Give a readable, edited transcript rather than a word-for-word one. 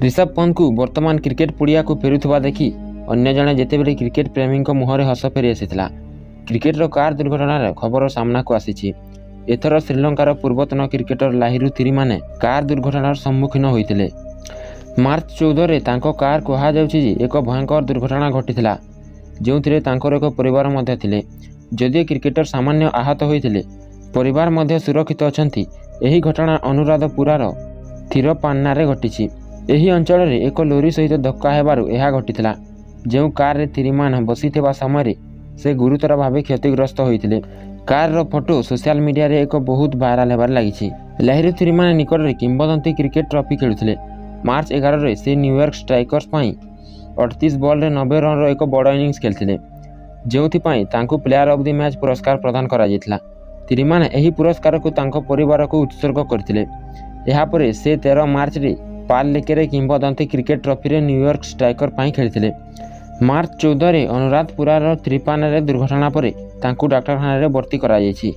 ऋषभ पंत को वर्तमान क्रिकेट पड़िया को फेरुवा देखि अन्य जने जेतेबेले क्रिकेट प्रेमी मुहर हस फेरी आसीथिला। क्रिकेटर कार दुर्घटनार खबर सामना को आसीछि। एथर श्रीलंकार पूर्वतन क्रिकेटर लाहिरू थिरिमाने कार दुर्घटनार सम्मुखीन होइतिले। मार्च 14 रे तांको कार कहा जाउछि जे एक भयंकर दुर्घटना घटिथिला, जोंथिरे तांकर एक परिवार मध्य थिले। जदिओ क्रिकेटर सामान्य आहत होइतिले, परिवार मध्य सुरक्षित अछंती। एही घटना अनुराधपुरार थिरपान्नारे घटिछि। एही अंचल रे एक लोरी सहित धक्का हेबारु एहा घटिथिला। जो कार रे थिरिमान बसिथिबा समय से गुरुतर भावे क्षतिग्रस्त होइतिले। कार रो फोटो सोशल मीडिया रे एक बहुत वायरल हेबार लागिछि। लाहिरू थिरिमान निकट रे किंबदंती क्रिकेट ट्रॉफी खेलुथिले। मार्च 11 रे से न्यूयॉर्क स्ट्राइकर्स पई 38 बॉल रे 90 रन रो एक बड़ इनिंग्स खेलथिले, जोथि पई तांको प्लेयर ऑफ द मैच पुरस्कार प्रदान करा जायतिला। थिरिमान एही पुरस्कार को तांको परिवार को उत्सर्ग करथिले। एहा परे से 13 मार्च रे पाल लेके किंबदंती क्रिकेट ट्रॉफी रे न्यूयॉर्क स्ट्राइकर पई खेलथिले। मार्च 14 रे अनुराधपुरार थिरपान्नारे दुर्घटना परे तांको डाक्तरखाना रे भर्ती करा जायछि।